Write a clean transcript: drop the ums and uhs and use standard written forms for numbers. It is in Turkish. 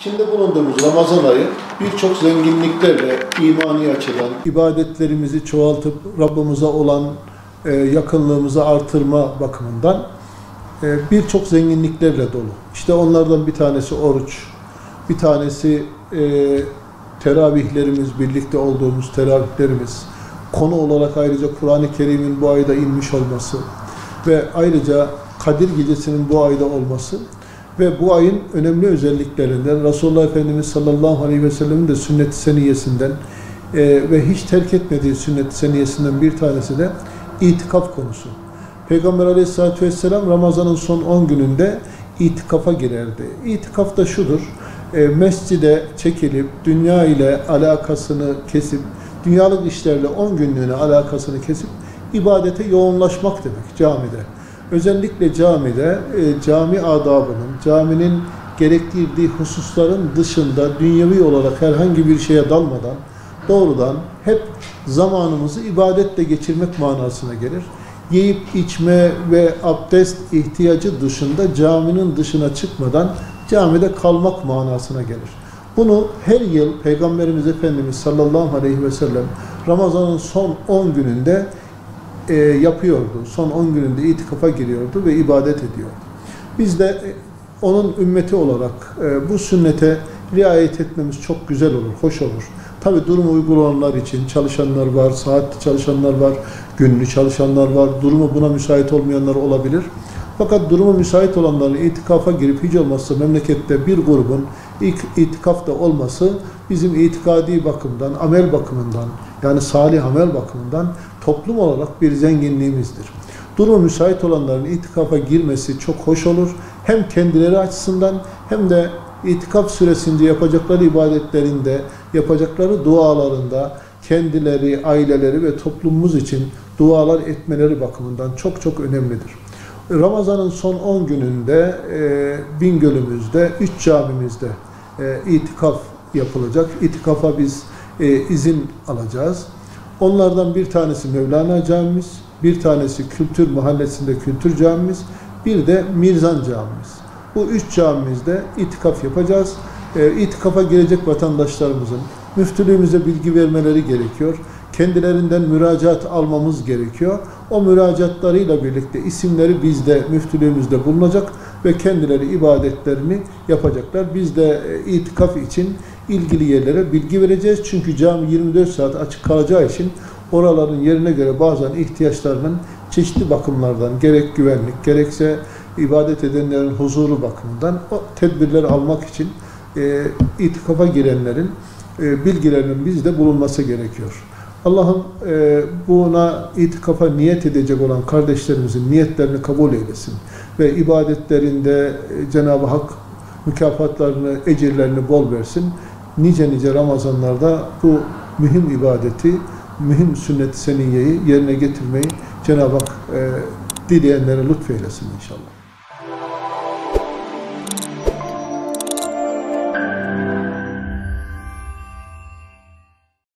İçinde bulunduğumuz Ramazan ayı birçok zenginliklerle imani açıdan ibadetlerimizi çoğaltıp Rabbimize olan yakınlığımızı artırma bakımından birçok zenginliklerle dolu. İşte onlardan bir tanesi oruç, bir tanesi teravihlerimiz, birlikte olduğumuz teravihlerimiz, konu olarak ayrıca Kur'an-ı Kerim'in bu ayda inmiş olması ve ayrıca Kadir Gecesi'nin bu ayda olması ve bu ayın önemli özelliklerinden Resulullah Efendimiz sallallahu aleyhi ve sellem'in de sünnet-i seniyyesinden ve hiç terk etmediği sünnet-i seniyyesinden bir tanesi de itikaf konusu. Peygamber aleyhissalatü vesselam Ramazan'ın son 10 gününde itikafa girerdi. İtikaf da şudur, mescide çekilip dünya ile alakasını kesip, dünyalık işlerle 10 günlüğüne alakasını kesip ibadete yoğunlaşmak demek camide. Özellikle camide cami adabının, caminin gerektirdiği hususların dışında dünyevi olarak herhangi bir şeye dalmadan doğrudan hep zamanımızı ibadetle geçirmek manasına gelir. Yiyip içme ve abdest ihtiyacı dışında caminin dışına çıkmadan camide kalmak manasına gelir. Bunu her yıl Peygamberimiz Efendimiz sallallahu aleyhi ve sellem Ramazan'ın son 10 gününde yapıyordu. Son 10 gününde itikafa giriyordu ve ibadet ediyordu. Biz de onun ümmeti olarak bu sünnete riayet etmemiz çok güzel olur, hoş olur. Tabi durumu uygulananlar için çalışanlar var, saatli çalışanlar var, günlü çalışanlar var, durumu buna müsait olmayanlar olabilir. Fakat durumu müsait olanların itikafa girip hiç olmazsa memlekette bir grubun itikafta olması bizim itikadi bakımdan, amel bakımından yani salih amel bakımından toplum olarak bir zenginliğimizdir. Durumu müsait olanların itikafa girmesi çok hoş olur. Hem kendileri açısından hem de itikaf süresince yapacakları ibadetlerinde, yapacakları dualarında kendileri, aileleri ve toplumumuz için dualar etmeleri bakımından çok çok önemlidir. Ramazan'ın son 10 gününde Bingöl'ümüzde 3 camimizde itikaf yapılacak. İtikafa biz izin alacağız. Onlardan bir tanesi Mevlana Camimiz, bir tanesi Kültür Mahallesi'nde Kültür Camimiz, bir de Mirzan Camimiz. Bu 3 camimizde itikaf yapacağız. İtikafa girecek vatandaşlarımızın müftülüğümüze bilgi vermeleri gerekiyor. Kendilerinden müracaat almamız gerekiyor. O müracaatlarıyla birlikte isimleri bizde, müftülüğümüzde bulunacak ve kendileri ibadetlerini yapacaklar. Biz de itikaf için ilgili yerlere bilgi vereceğiz. Çünkü cami 24 saat açık kalacağı için oraların yerine göre bazen ihtiyaçlarının çeşitli bakımlardan gerek güvenlik gerekse ibadet edenlerin huzuru bakımından o tedbirleri almak için itikafa girenlerin bilgilerinin bizde bulunması gerekiyor. Allah'ım buna itikafa niyet edecek olan kardeşlerimizin niyetlerini kabul eylesin ve ibadetlerinde Cenab-ı Hak mükafatlarını, ecirlerini bol versin. Nice nice Ramazanlarda bu mühim ibadeti, mühim sünnet-i seniyyeyi yerine getirmeyi Cenab-ı Hak dileyenlere lütfeylesin inşallah.